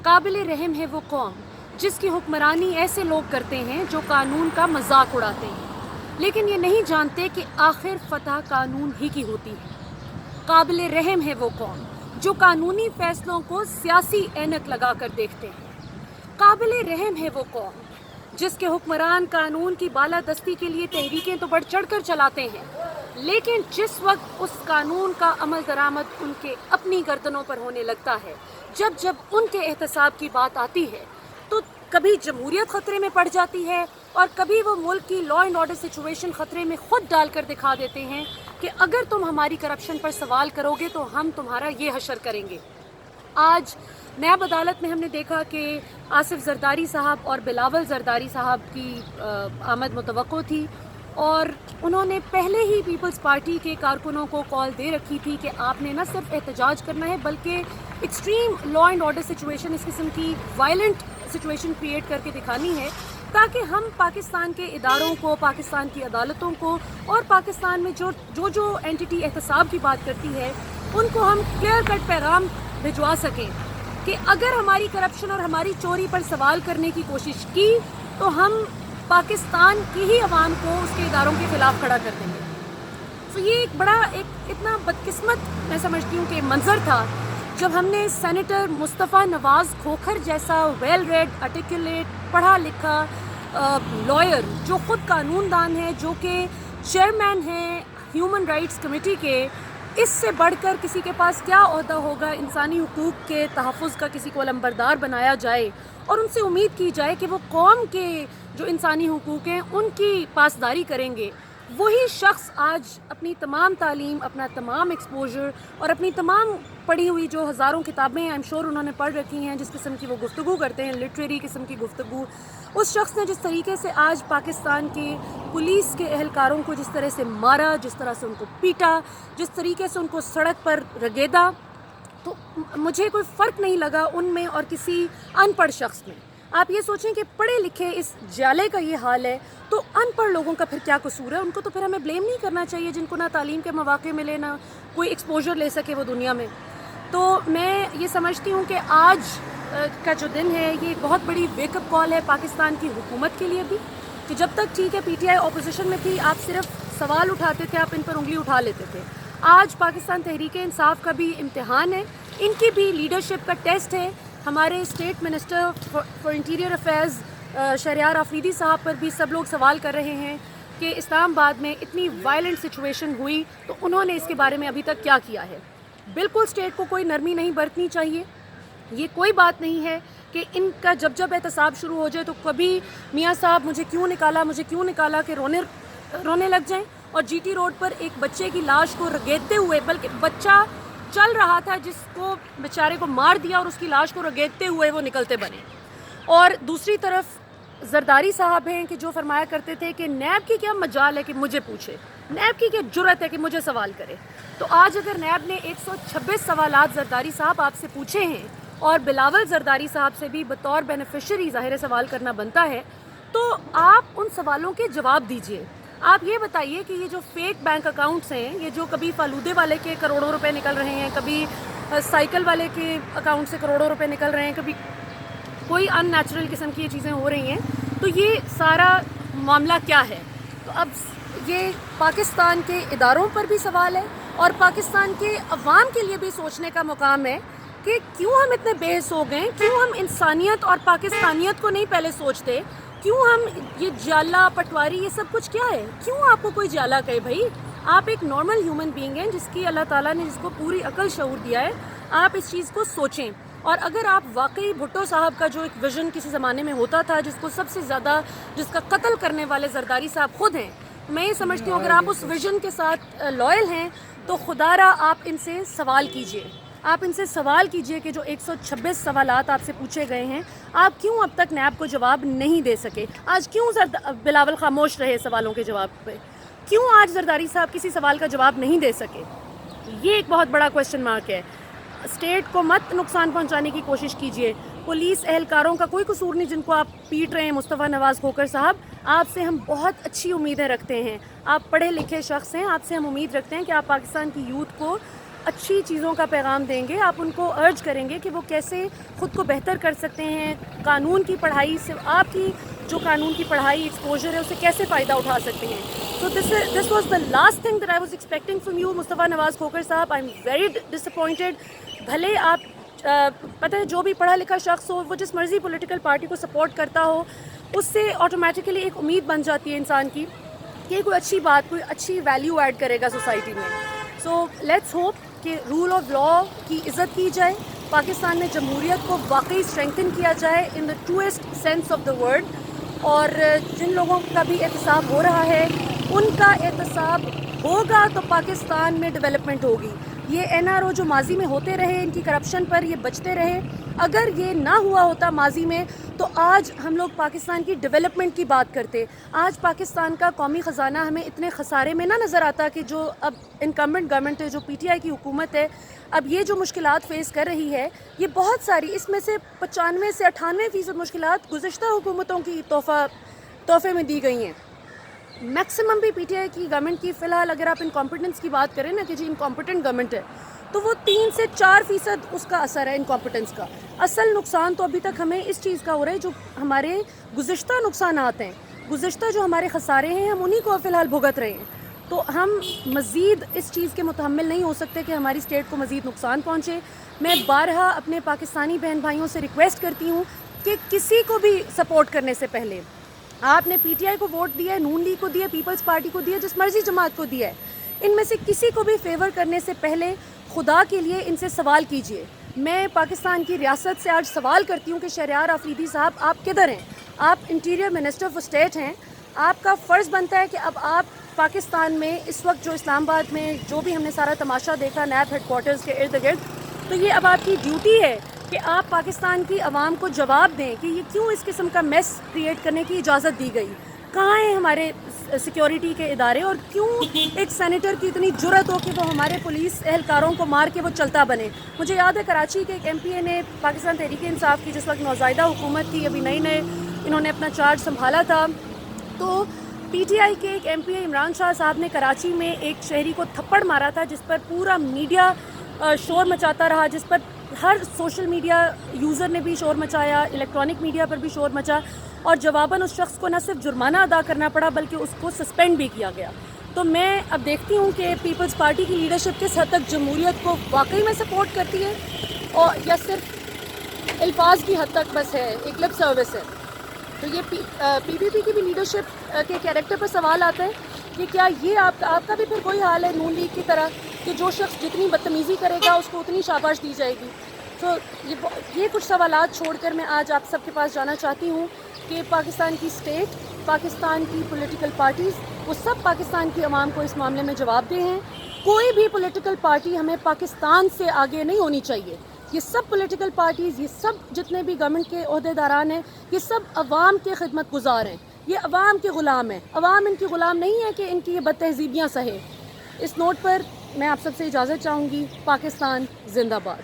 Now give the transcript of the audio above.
قابل رحم ہے وہ قوم جس کی حکمرانی ایسے لوگ کرتے ہیں جو قانون کا مذاق اڑاتے ہیں، لیکن یہ نہیں جانتے کہ آخر فتح قانون ہی کی ہوتی ہے۔ قابل رحم ہے وہ قوم جو قانونی فیصلوں کو سیاسی اینک لگا کر دیکھتے ہیں۔ قابل رحم ہے وہ قوم جس کے حکمران قانون کی بالادستی کے لیے تحریکیں تو بڑھ چڑھ کر چلاتے ہیں، لیکن جس وقت اس قانون کا عمل درآمد ان کے اپنی گردنوں پر ہونے لگتا ہے، جب ان کے احتساب کی بات آتی ہے، تو کبھی جمہوریت خطرے میں پڑ جاتی ہے اور کبھی وہ ملک کی لا اینڈ آرڈر سچویشن خطرے میں خود ڈال کر دکھا دیتے ہیں کہ اگر تم ہماری کرپشن پر سوال کرو گے تو ہم تمہارا یہ حشر کریں گے۔ آج نیب عدالت میں ہم نے دیکھا کہ آصف زرداری صاحب اور بلاول زرداری صاحب کی آمد متوقع تھی، اور انہوں نے پہلے ہی پیپلز پارٹی کے کارکنوں کو کال دے رکھی تھی کہ آپ نے نہ صرف احتجاج کرنا ہے بلکہ extreme law and order situation, اس قسم کی وائلنٹ سچویشن کریٹ کر کے دکھانی ہے، تاکہ ہم پاکستان کے اداروں کو، پاکستان کی عدالتوں کو اور پاکستان میں جو اینٹی احتساب کی بات کرتی ہے ان کو ہم کلیئر کٹ پیغام بھجوا سکیں کہ اگر ہماری کرپشن اور ہماری چوری پر سوال کرنے کی کوشش کی تو ہم پاکستان کی ہی عوام کو اس کے اداروں کے خلاف کھڑا کر دیں گے۔ تو یہ ایک اتنا بدقسمت میں سمجھتی ہوں کہ منظر تھا جب ہم نے سینیٹر مصطفیٰ نواز کھوکھر جیسا ویل ریڈ، آرٹیکولیٹ، پڑھا لکھا لائر جو خود قانون دان ہے، جو کہ چیئرمین ہیں ہیومن رائٹس کمیٹی کے، اس سے بڑھ کر کسی کے پاس کیا عہدہ ہوگا انسانی حقوق کے تحفظ کا، کسی کو علمبردار بنایا جائے اور ان سے امید کی جائے کہ وہ قوم کے جو انسانی حقوق ہیں ان کی پاسداری کریں گے۔ وہی شخص آج اپنی تمام تعلیم، اپنا تمام ایکسپوجر اور اپنی تمام پڑھی ہوئی جو ہزاروں کتابیں آئی ایم شور انہوں نے پڑھ رکھی ہیں، جس قسم کی وہ گفتگو کرتے ہیں، لٹریری قسم کی گفتگو، اس شخص نے جس طریقے سے آج پاکستان کے پولیس کے اہلکاروں کو جس طرح سے مارا، جس طرح سے ان کو پیٹا، جس طریقے سے ان کو سڑک پر رگیدا، تو مجھے کوئی فرق نہیں لگا ان میں اور کسی ان پڑھ شخص میں۔ آپ یہ سوچیں کہ پڑھے لکھے اس جالے کا یہ حال ہے تو ان پڑھ لوگوں کا پھر کیا قصور ہے؟ ان کو تو پھر ہمیں بلیم نہیں کرنا چاہیے، جن کو نہ تعلیم کے مواقع ملے، نہ کوئی ایکسپوجر لے سکے وہ دنیا میں۔ تو میں یہ سمجھتی ہوں کہ آج کا جو دن ہے یہ بہت بڑی ویک اپ کال ہے پاکستان کی حکومت کے لیے بھی، کہ جب تک ٹھیک ہے پی ٹی آئی اپوزیشن میں تھی، آپ صرف سوال اٹھاتے تھے، آپ ان پر انگلی اٹھا لیتے تھے۔ آج پاکستان تحریک انصاف کا بھی امتحان ہے، ان کی بھی لیڈرشپ کا ٹیسٹ ہے۔ ہمارے state minister for interior affairs Shehryar Afridi Sahib پر بھی سب لوگ سوال کر رہے ہیں کہ اسلام آباد میں اتنی وائلنٹ سچویشن ہوئی تو انہوں نے اس کے بارے میں ابھی تک کیا کیا ہے۔ بالکل اسٹیٹ کو کوئی نرمی نہیں برتنی چاہیے۔ یہ کوئی بات نہیں ہے کہ ان کا جب احتساب شروع ہو جائے تو کبھی میاں صاحب مجھے کیوں نکالا کہ رونے لگ جائیں، اور جی ٹی روڈ پر ایک بچے کی لاش کو رگیدتے ہوئے، بلکہ بچہ چل رہا تھا جس کو بیچارے کو مار دیا اور اس کی لاش کو رگیدتے ہوئے وہ نکلتے بنے۔ اور دوسری طرف زرداری صاحب ہیں کہ جو فرمایا کرتے تھے کہ نیب کی کیا مجال ہے کہ مجھے پوچھے، نیب کی کیا جرأت ہے کہ مجھے سوال کرے۔ تو آج اگر نیب نے 126 سوالات زرداری صاحب آپ سے پوچھے ہیں اور بلاول زرداری صاحب سے بھی بطور بینیفیشری ظاہر سوال کرنا بنتا ہے، تو آپ ان سوالوں کے جواب دیجئے۔ آپ یہ بتائیے کہ یہ جو فیک بینک اکاؤنٹس ہیں، یہ جو کبھی فالودے والے کے کروڑوں روپے نکل رہے ہیں، کبھی سائیکل والے کے اکاؤنٹ سے کروڑوں روپے نکل رہے ہیں، کبھی کوئی ان نیچرل قسم کی یہ چیزیں ہو رہی ہیں، تو یہ سارا معاملہ کیا ہے؟ تو اب یہ پاکستان کے اداروں پر بھی سوال ہے اور پاکستان کے عوام کے لیے بھی سوچنے کا مقام ہے کہ کیوں ہم اتنے بے حس ہو گئے، کیوں ہم انسانیت اور پاکستانیت کو نہیں پہلے سوچتے، کیوں ہم یہ جالا پٹواری یہ سب کچھ کیا ہے؟ کیوں آپ کو کوئی جالا کہے؟ بھائی آپ ایک نارمل ہیومن بینگ ہیں جس کی اللہ تعالیٰ نے جس کو پوری عقل شعور دیا ہے، آپ اس چیز کو سوچیں۔ اور اگر آپ واقعی بھٹو صاحب کا جو ایک ویژن کسی زمانے میں ہوتا تھا، جس کو سب سے زیادہ جس کا قتل کرنے والے زرداری صاحب خود ہیں، میں یہ سمجھتی ہوں اگر آپ اس ویژن کے ساتھ لائل ہیں تو خدا را آپ ان سے سوال کیجئے، آپ ان سے سوال کیجئے کہ جو 126 سوالات آپ سے پوچھے گئے ہیں، آپ کیوں اب تک نیب کو جواب نہیں دے سکے؟ آج کیوں بلاول خاموش رہے سوالوں کے جواب پہ؟ کیوں آج زرداری صاحب کسی سوال کا جواب نہیں دے سکے؟ یہ ایک بہت بڑا کویشچن مارک ہے۔ اسٹیٹ کو مت نقصان پہنچانے کی کوشش کیجیے۔ پولیس اہلکاروں کا کوئی قصور نہیں جن کو آپ پیٹ رہے ہیں، مصطفیٰ نواز کھوکھر صاحب، آپ سے ہم بہت اچھی امیدیں رکھتے ہیں، آپ پڑھے لکھے شخص ہیں، آپ سے ہم امید رکھتے ہیں کہ آپ پاکستان کی یوتھ کو اچھی چیزوں کا پیغام دیں گے، آپ ان کو ارج کریں گے کہ وہ کیسے خود کو بہتر کر سکتے ہیں، قانون کی پڑھائی سے آپ کی جو قانون کی پڑھائی ایکسپوجر ہے اسے کیسے فائدہ اٹھا سکتے ہیں. So this was the last thing that I was expecting from you Mustafa Nawaz Khokhar sahib. I am very disappointed. بھلے آپ پتہ ہے جو بھی پڑھا لکھا شخص ہو وہ جس مرضی پولیٹیکل پارٹی کو سپورٹ کرتا ہو اس سے آٹومیٹیکلی ایک امید بن جاتی ہے انسان کی کہ کوئی اچھی بات، کوئی اچھی ویلیو ایڈ کرے گا سوسائٹی میں. سو لیٹس ہوپ کہ رول آف لا کی عزت کی جائے، پاکستان میں جمہوریت کو واقعی اسٹرینگتھن کیا جائے in the truest sense of the word. اور جن لوگوں کا بھی احتساب ہو رہا ہے ان کا احتساب ہوگا تو پاکستان میں ڈیولپمنٹ ہوگی. یہ این آر او جو ماضی میں ہوتے رہے ان کی کرپشن پر یہ بچتے رہے، اگر یہ نہ ہوا ہوتا ماضی میں تو آج ہم لوگ پاکستان کی ڈیولپمنٹ کی بات کرتے. آج پاکستان کا قومی خزانہ ہمیں اتنے خسارے میں نہ نظر آتا کہ جو اب انکمبنٹ گورنمنٹ ہے، جو پی ٹی آئی کی حکومت ہے، اب یہ جو مشکلات فیس کر رہی ہے یہ بہت ساری، اس میں سے 95 سے 98% مشکلات گزشتہ حکومتوں کی تحفے میں دی گئی ہیں. میکسیمم بھی پی ٹی آئی کی گورنمنٹ کی، فی الحال اگر آپ انکمپیٹنس کی بات کریں نا کہ جی انکمپیٹنٹ گورنمنٹ ہے تو وہ 3 سے 4% اس کا اثر ہے انکمپیٹنس کا. اصل نقصان تو ابھی تک ہمیں اس چیز کا ہو رہا ہے جو ہمارے گزشتہ نقصانات ہیں، گزشتہ جو ہمارے خسارے ہیں ہم انہی کو فی الحال بھگت رہے ہیں. تو ہم مزید اس چیز کے متحمل نہیں ہو سکتے کہ ہماری اسٹیٹ کو مزید نقصان پہنچے. میں بارہا اپنے پاکستانی بہن بھائیوں سے ریکویسٹ کرتی ہوں کہ کسی کو بھی سپورٹ کرنے سے پہلے، آپ نے پی ٹی آئی کو ووٹ دیا ہے، نون لیگ کو دیا ہے، پیپلز پارٹی کو دیا ہے، جس مرضی جماعت کو دیا ہے، ان میں سے کسی کو بھی فیور کرنے سے پہلے خدا کے لیے ان سے سوال کیجئے. میں پاکستان کی ریاست سے آج سوال کرتی ہوں کہ شہریار آفریدی صاحب آپ کدھر ہیں؟ آپ انٹیریئر منسٹر فار اسٹیٹ ہیں. آپ کا فرض بنتا ہے کہ اب آپ پاکستان میں اس وقت جو اسلام آباد میں جو بھی ہم نے سارا تماشا دیکھا نیب ہیڈ کوارٹرز کے ارد گرد، تو یہ اب آپ کی ڈیوٹی ہے کہ آپ پاکستان کی عوام کو جواب دیں کہ یہ کیوں اس قسم کا میس کریٹ کرنے کی اجازت دی گئی. کہاں ہیں ہمارے سیکیورٹی کے ادارے اور کیوں ایک سینیٹر کی اتنی جرأت ہو کہ وہ ہمارے پولیس اہلکاروں کو مار کے وہ چلتا بنے. مجھے یاد ہے کراچی کے ایک ایم پی اے نے پاکستان تحریک انصاف کی جس وقت نوزائیدہ حکومت تھی، ابھی نئے انہوں نے اپنا چارج سنبھالا تھا، تو پی ٹی آئی کے ایک ایم پی اے عمران شاہ صاحب نے کراچی میں ایک شہری کو تھپڑ مارا تھا جس پر پورا میڈیا شور مچاتا رہا، جس پر ہر سوشل میڈیا یوزر نے بھی شور مچایا، الیکٹرانک میڈیا پر بھی شور مچا، اور جواباً اس شخص کو نہ صرف جرمانہ ادا کرنا پڑا بلکہ اس کو سسپینڈ بھی کیا گیا. تو میں اب دیکھتی ہوں کہ پیپلز پارٹی کی لیڈرشپ کس حد تک جمہوریت کو واقعی میں سپورٹ کرتی ہے اور یا صرف الفاظ کی حد تک بس ہے، ایک لپ سروس ہے. تو یہ پی پی پی کی بھی لیڈرشپ کے کیریکٹر پر سوال آتا ہے کہ کیا یہ آپ کا بھی پھر کوئی حال ہے نون لیگ کی طرح کہ جو شخص جتنی بدتمیزی کرے گا اس کو اتنی شاباش دی جائے گی. تو یہ کچھ سوالات چھوڑ کر میں آج آپ سب کے پاس جانا چاہتی ہوں کہ پاکستان کی اسٹیٹ، پاکستان کی پولیٹیکل پارٹیز، وہ سب پاکستان کی عوام کو اس معاملے میں جواب دہ ہیں. کوئی بھی پولیٹیکل پارٹی ہمیں پاکستان سے آگے نہیں ہونی چاہیے. یہ سب پولیٹیکل پارٹیز، یہ سب جتنے بھی گورنمنٹ کے عہدیداران ہیں، یہ سب عوام کے خدمت گزار ہیں، یہ عوام کے غلام ہیں. عوام ان کی غلام نہیں ہے کہ ان کی یہ بد تہذیبیاں سہے. اس نوٹ پر میں آپ سب سے اجازت چاہوں گی. پاکستان زندہ باد.